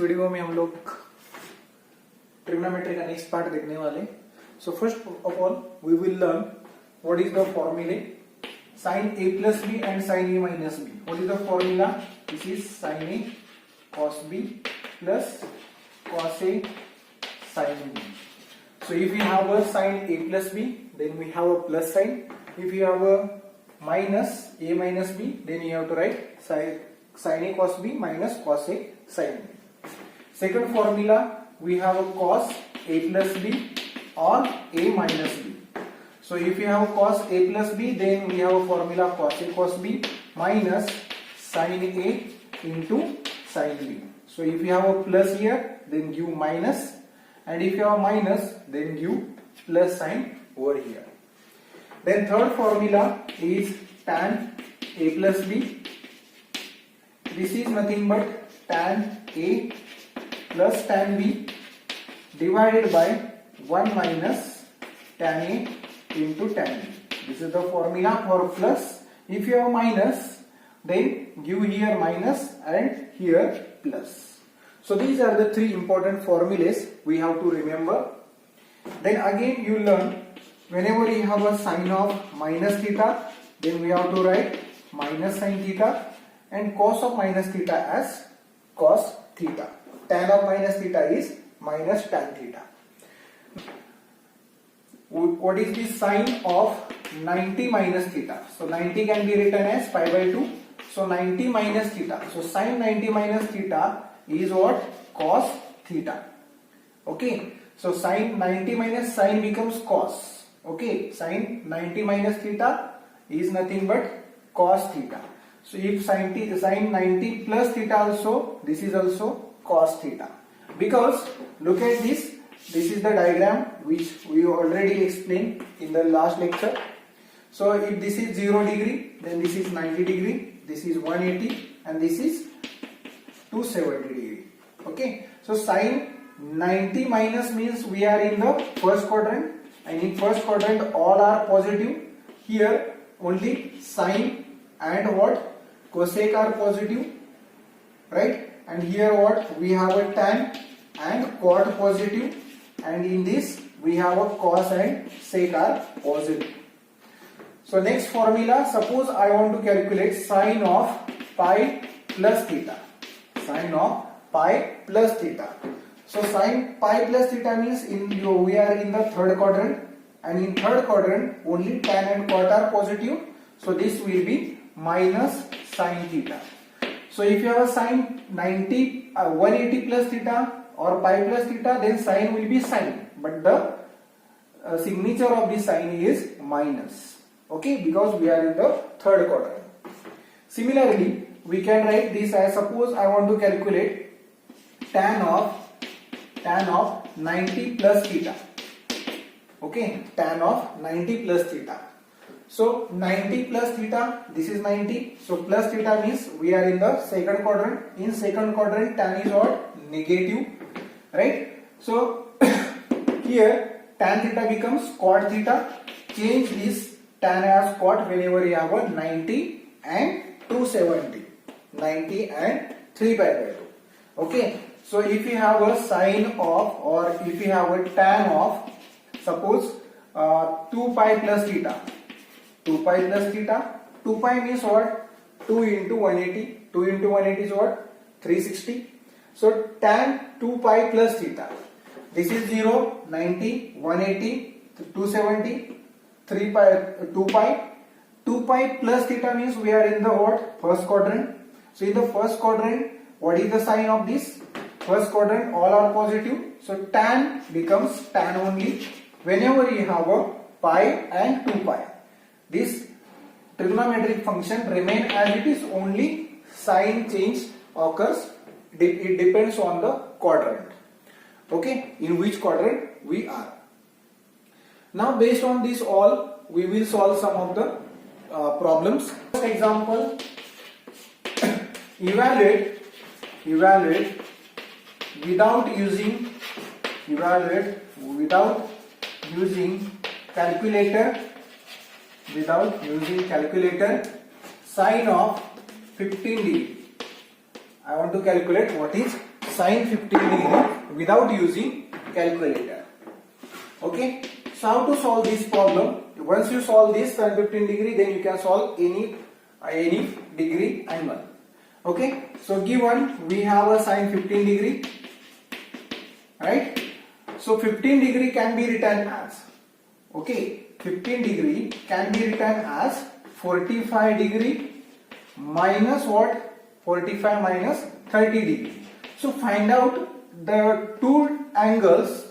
Video में हम लोग ट्रिग्नोमेट्री का नेक्स्ट पार्ट देखने वाले। So first of all we will learn what is the formulae sin a plus b and sin a minus b. What is the formula? This is sin a cos b plus cos a sin b. So if we have a sin a plus b, then we have a plus sign. If you have a minus a minus b, then you have to write sin a cos b minus cos a sin b. Second formula, we have a cos a plus b or a minus b. So if you have cos a plus b, then we have a formula cos a cos b minus sin a into sin b. So if you have a plus here, then give minus, and if you have minus, then give plus sign over here. Then third formula is tan a plus b. This is nothing but tan a plus tan b divided by 1 minus tan a into tan b. This is the formula for plus. If you have minus, then give here minus and here plus. So these are the three important formulas we have to remember. Then again you learn, whenever you have a sign of minus theta, then we have to write minus sin theta, and cos of minus theta as cos theta. Tan of minus theta is minus tan theta. What is the sign of 90 minus theta? So 90 can be written as pi by 2. So 90 minus theta. So sin 90 minus theta is what? Cos theta. Okay. So sin 90 minus sin becomes cos. Okay. Sin 90 minus theta is nothing but cos theta. So if sin 90 plus theta also, this is also cos theta. Because look at this. This is the diagram which we already explained in the last lecture. So if this is 0 degree, then this is 90 degree, this is 180, and this is 270 degree. Okay. So sin 90 minus means we are in the first quadrant, and in first quadrant all are positive. Here only sine and what? Cosec are positive, right? And here what? We have a tan and cot positive. And in this we have a cos and sec are positive. So next formula, suppose I want to calculate sine of pi plus theta. Sine of pi plus theta. So sine pi plus theta means we are in the third quadrant, and in third quadrant only tan and cot are positive. So this will be minus sine theta. So if you have a sine 180 plus theta or pi plus theta, then sign will be sine, but the signature of the sign is minus. Okay, because we are in the third quadrant. Similarly, we can write this as, suppose I want to calculate tan of 90 plus theta. Okay, tan of 90 plus theta. So 90 plus theta, this is 90. So plus theta means we are in the second quadrant. In second quadrant, tan is what? Negative. Right? So here tan theta becomes cot theta. Change this tan as cot whenever you have a 90 and 270. 90 and 3 pi by 2. Okay. So if you have a sine of, or if you have a tan of, suppose 2 pi plus theta. 2 pi plus theta. 2 pi means what? 2 into 180. 2 into 180 is what? 360. So tan 2 pi plus theta. This is 0, 90, 180, 270, 3 pi, 2 pi. 2 pi plus theta means we are in the what? First quadrant. So in the first quadrant, what is the sign of this? First quadrant, all are positive. So tan becomes tan only whenever you have a pi and 2 pi. This trigonometric function remain as it is, only sign change occurs. It depends on the quadrant. Okay, in which quadrant we are. Now based on this all, we will solve some of the problems. First example, evaluate without using calculator sine of 15 degree. I want to calculate what is sin 15 degree without using calculator. Okay, so how to solve this problem? Once you solve this sin 15 degree, then you can solve any degree angle. Okay, so given we have a sin 15 degree, right? So 15 degree can be written as, okay, 15 degree can be written as 45 degree minus what? 45 minus 30 degree. So find out the two angles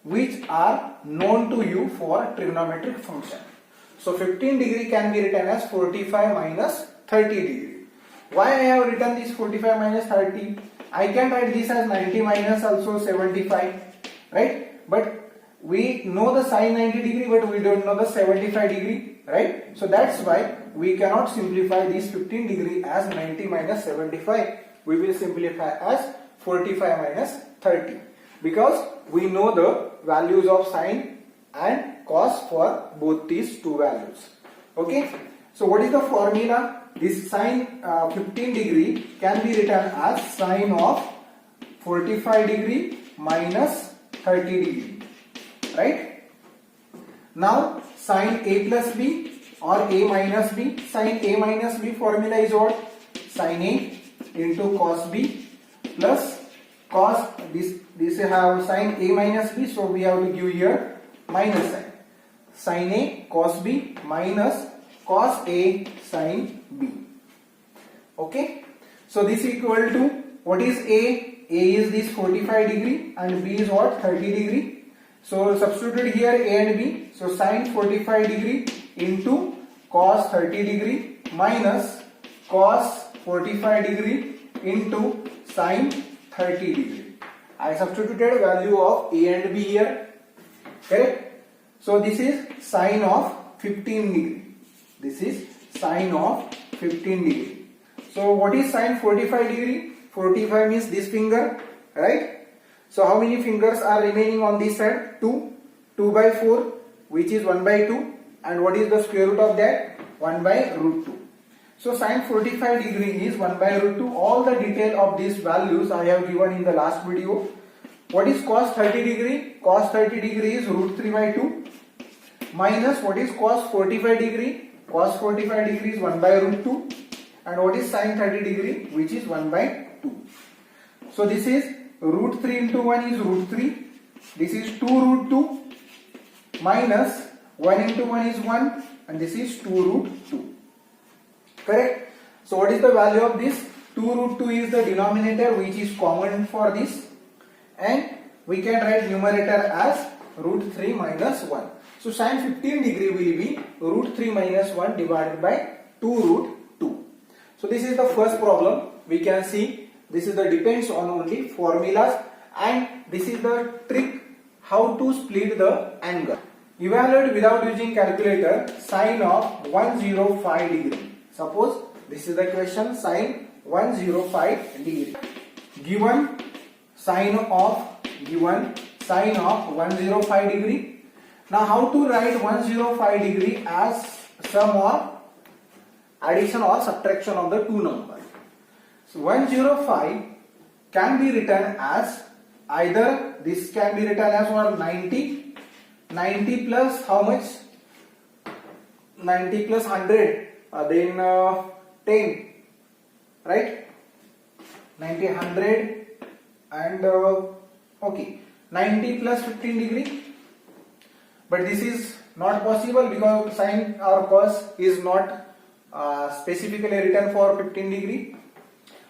which are known to you for trigonometric function. So 15 degree can be written as 45 minus 30 degree. Why I have written this 45 minus 30? I can write this as 90 minus also 75, right? But we know the sin 90 degree, but we don't know the 75 degree, right? So that's why we cannot simplify this 15 degree as 90 minus 75. We will simplify as 45 minus 30, because we know the values of sine and cos for both these two values. Okay, so what is the formula? This sine 15 degree can be written as sine of 45 degree minus 30 degree, right? Now sine a plus b or a minus b. Sine a minus b formula is what? Sine a into cos b plus cos, this have sine a minus b, so we have to give here minus sign. Sine a cos b minus cos a sine b. Okay, so this equal to, what is a? A is this 45 degree and b is what? 30 degree. So substitute here a and b. So sine 45 degree into cos 30 degree minus cos 45 degree into sine 30 degree. I substituted value of a and b here, correct? So this is sine of 15 degree. This is sine of 15 degree. So what is sine 45 degree? 45 means this finger, right? So how many fingers are remaining on this side? 2. 2 by 4, which is 1 by 2. And what is the square root of that? 1 by root 2. So sine 45 degree is 1 by root 2. All the detail of these values I have given in the last video. What is cos 30 degree? Cos 30 degree is root 3 by 2. Minus what is cos 45 degree? Cos 45 degree is 1 by root 2. And what is sine 30 degree? Which is 1 by 2. So this is root 3 into 1 is root 3. This is 2 root 2 minus 1 into 1 is 1, and this is 2 root 2. Correct? So what is the value of this? 2 root 2 is the denominator which is common for this, and we can write numerator as root 3 minus 1. So sine 15 degree will be root 3 minus 1 divided by 2 root 2. So this is the first problem. We can see this is the depends on only formulas, and this is the trick how to split the angle. Evaluate without using calculator sine of 105 degree. Suppose this is the question, sine 105 degree. Given sine of 105 degree. Now how to write 105 degree as sum or addition or subtraction of the two numbers? So 105 can be written as, either this can be written as 90 plus how much? 90 plus 100, then 10, right? 90, 100 and okay, 90 plus 15 degree. But this is not possible because sine or cos is not specifically written for 15 degree.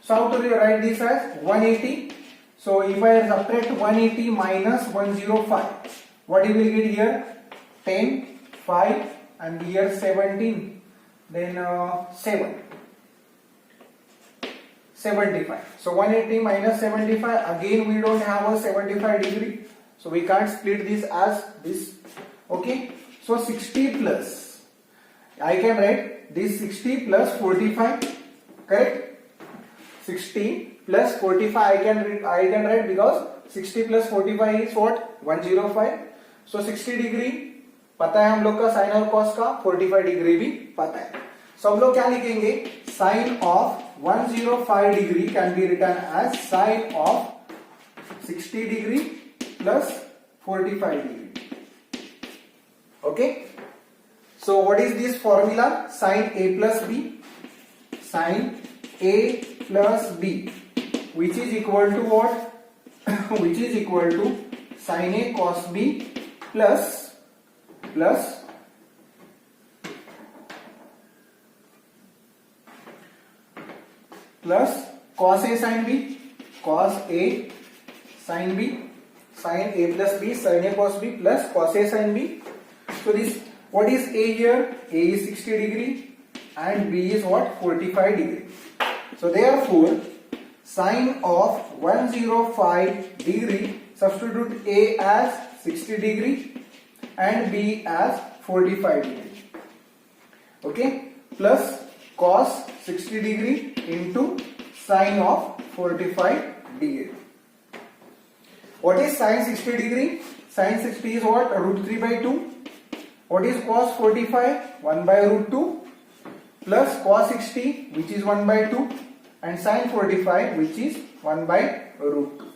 So how to write this as 180? So if I subtract 180 minus 105, what you will get here? 10, 5 and here 17, then 7, 75. So 180 minus 75, again we don't have a 75 degree. So we can't split this as this. Okay. So 60 plus, I can write this 60 plus 45, correct? 60 plus 45 I can write because 60 plus 45 is what? 105. So 60 degree पता है हम लोग का sign और cos का, 45 degree भी पता है. So हम लोग क्या लिखेंगे? Sine of 105 degree can be written as sine of 60 degree plus 45 degree. Okay. So what is this formula? Sin A plus B. Sin A plus B, which is equal to what? Which is equal to sin A cos B plus cos A sin B, cos A sin B, sin A plus B, sin A cos B plus cos A sin B. So this, what is A here? A is 60 degree and B is what? 45 degree. So therefore, sine of 105 degree, substitute A as 60 degree and B as 45 degree. Okay, plus cos 60 degree into sine of 45 degree. What is sine 60 degree? Sine 60 is what? Root 3 by 2. What is cos 45? 1 by root 2 plus cos 60, which is 1 by 2, and sine 45, which is 1 by root 2.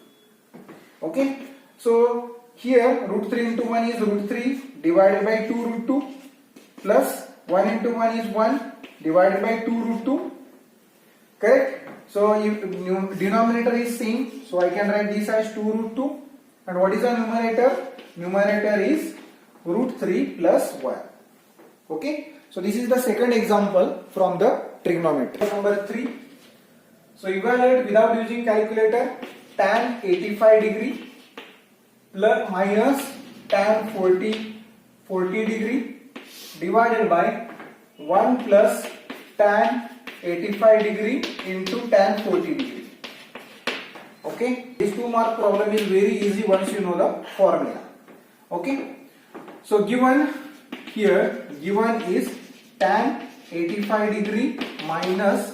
Okay, so here root 3 into 1 is root 3 divided by 2 root 2 plus 1 into 1 is 1 divided by 2 root 2. Correct? So denominator is same, so I can write this as 2 root 2. And what is the numerator? Numerator is root 3 plus 1. Okay, so this is the second example from the trigonometry. Number 3. So evaluate without using calculator tan 85 degree plus minus tan 40 degree divided by 1 plus tan 85 degree into tan 40 degree. Okay, this 2 mark problem is very easy once you know the formula. Okay, so given here, given is tan 85 degree minus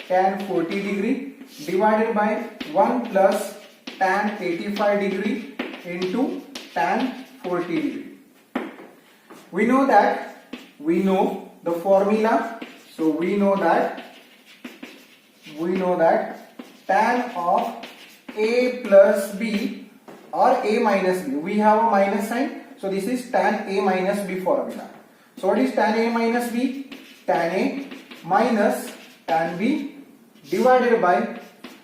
tan 40 degree divided by 1 plus tan 85 degree into tan 40 degree. We know the formula, so we know that tan of A plus B or A minus B, we have a minus sign, so this is tan A minus B formula. So what is tan A minus B? Tan A minus tan B divided by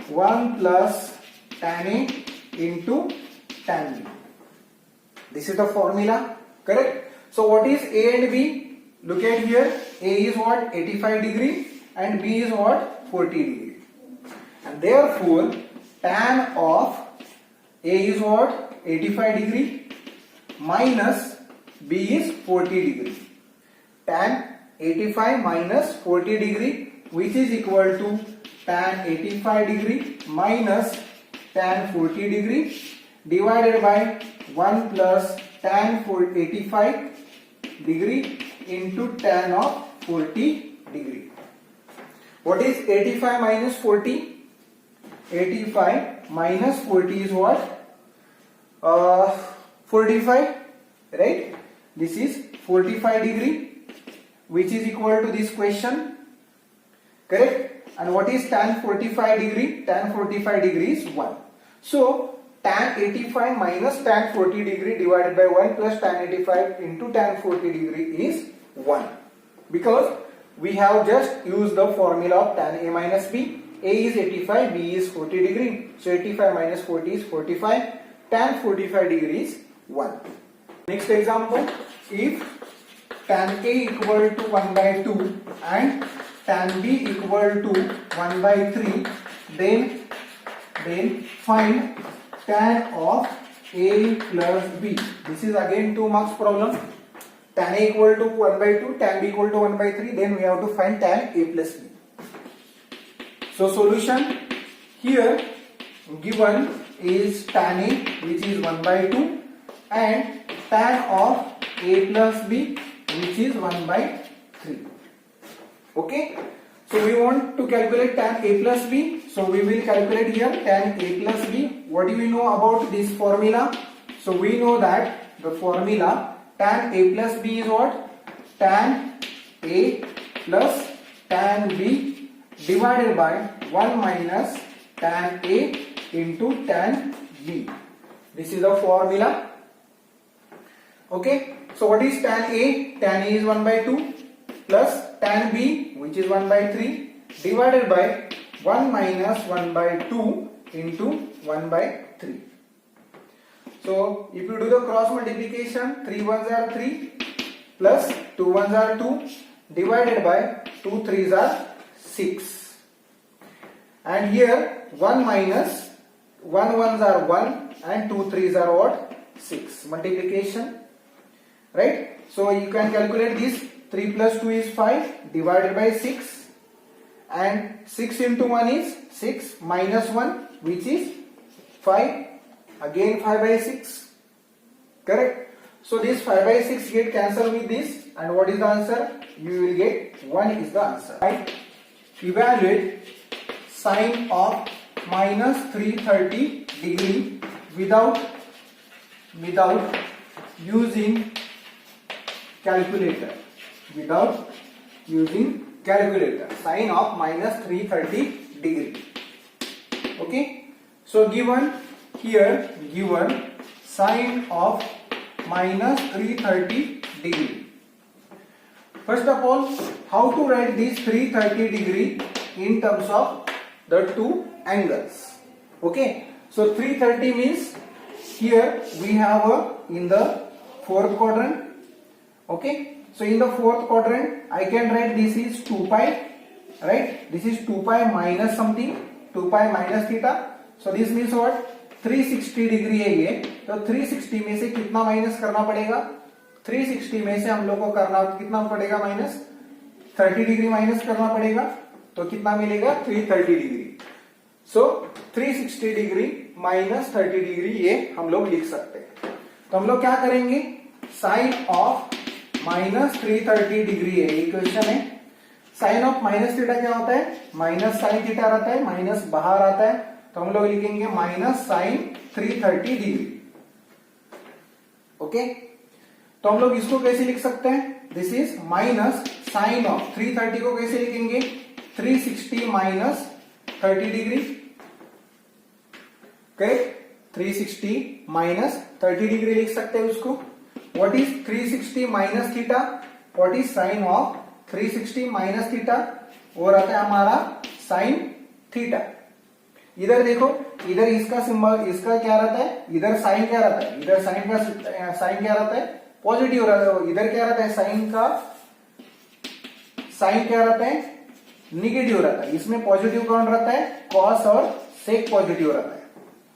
1 plus tan A into tan B. This is the formula, correct? So what is A and B? Look at here, A is what? 85 degree and B is what? 40 degree. And therefore, tan of A is what? 85 degree minus B is 40 degree. Tan 85 minus 40 degree, which is equal to tan 85 degree minus tan 40 degree divided by 1 plus tan 85 degree into tan of 40 degree. What is 85 minus 40? 85 minus 40 is what? 45, right? This is 45 degree, which is equal to this question, correct? And what is tan 45 degree? Tan 45 degree is 1. So tan 85 minus tan 40 degree divided by 1 plus tan 85 into tan 40 degree is 1. Because we have just used the formula of tan A minus B. A is 85, B is 40 degree. So 85 minus 40 is 45. Tan 45 degree is 1. Next example, if tan A equal to 1 by 2 and tan B equal to 1 by 3, then find tan of A plus B. This is again 2 marks problem. Tan A equal to 1 by 2, tan B equal to 1 by 3, then we have to find tan A plus B. So solution here given is tan A, which is 1 by 2, and tan of A plus B, which is 1 by 3. Okay, so we want to calculate tan A plus B, so we will calculate here tan A plus B. What do we know about this formula? So we know that the formula tan A plus B is what? Tan A plus tan B divided by 1 minus tan A into tan B. This is the formula. Okay, so what is tan A? Tan A is 1 by 2 plus tan B, which is 1 by 3, divided by 1 minus 1 by 2 into 1 by 3. So if you do the cross multiplication, 3 ones are 3 plus 2 ones are 2 divided by 2 threes are 6. And here 1 minus 1 ones are 1 and 2 threes are what? 6. Multiplication. Right? So you can calculate this. 3 plus 2 is 5 divided by 6. And 6 into 1 is 6 minus 1, which is 5. Again 5 by 6. Correct? So this 5 by 6 get cancelled with this. And what is the answer? You will get 1 is the answer. Right? Evaluate sine of minus 330 degree without using calculator. Without using calculator. Sine of minus 330 degree. Okay. So given sine of minus 330 degree. First of all, how to write this 330 degree in terms of the two angles. Okay. So 330 means here we have in the fourth quadrant. Okay. So in the fourth quadrant, I can write this is 2 pi. Right. This is 2 pi minus something. 2 pi minus theta. So this means what? 360 degree है ये. तो 360 में से कितना minus करना पड़ेगा? 360 में से हम लोग को करना कितना पड़ेगा माइनस? 30 डिग्री माइनस करना पड़ेगा. तो कितना मिलेगा? 330 डिग्री. सो 360 डिग्री माइनस 30 डिग्री ये हम लोग लिख सकते हैं. तो हम लोग क्या करेंगे? साइन ऑफ माइनस 330 डिग्री है, ये क्वेश्चन है. साइन ऑफ माइनस थीटा क्या होता है? माइनस साइन थीटा रहता है, माइनस बाहर आता है. तो हम लोग लिखेंगे माइनस साइन 330 डिग्री. ओके. तो हम लोग इसको कैसे लिख सकते हैं? This is minus sine of 330 को कैसे लिखेंगे? 360 minus 30 degree. Correct. 360 minus 30 degree लिख सकते हैं उसको. What is 360 minus theta? What is sine of 360 minus theta? और आता है हमारा साइन थीटा. इधर देखो, इधर इसका सिंबल, इसका क्या रहता है? इधर साइन क्या रहता है? इधर साइन क्या रहता है? पॉजिटिव रहता है. इधर क्या रहता है? साइन क्या रहता है? निगेटिव रहता है. इसमें पॉजिटिव कौन रहता है? कॉस और सेक पॉजिटिव रहता है.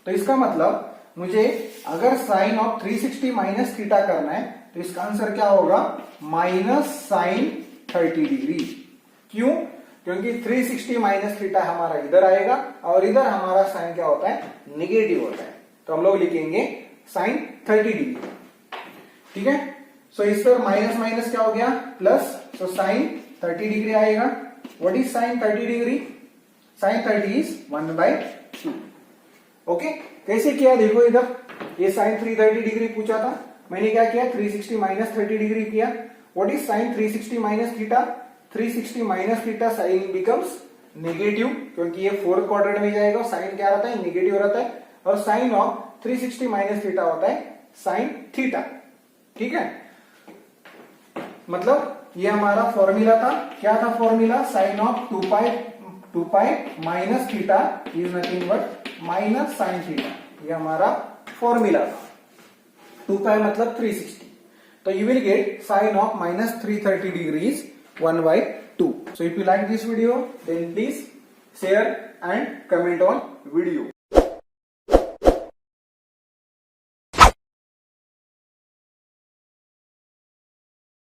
तो इसका मतलब मुझे अगर साइन ऑफ 360 माइनस थीटा करना है तो इसका आंसर क्या होगा? Minus sine 30 degree. क्यों? क्योंकि 360 माइनस थीटा हमारा इधर आएगा और इधर हमारा साइन क्या होता है? निगेटिव होता है. तो हम लोग लिखेंगे साइन 30 डिग्री. ठीक है. सो इस पर माइनस माइनस क्या हो गया? प्लस. सो साइन 30 डिग्री आएगा. What is sine 30 degree? Sine 30 is 1/2. Okay. कैसे किया देखो, इधर ये साइन 330 डिग्री पूछा था, मैंने क्या किया? 360 माइनस 30 डिग्री किया. What is sign 360 minus theta? 360 minus theta sine becomes negative, क्योंकि ये फोर्थ क्वाड्रेंट में जाएगा. साइन क्या रहता है? नेगेटिव रहता है. और साइन ऑफ 360 माइनस थीटा होता है साइन थीटा. ठीक है. मतलब ये हमारा फॉर्मूला था. क्या था formula? Sine of 2 pi minus theta is nothing but minus sine theta. ये हमारा फॉर्मूला था. 2 पाई मतलब 360. तो you will get sine of minus 330 degrees 1/2. So if you like this video, then please share and comment on video.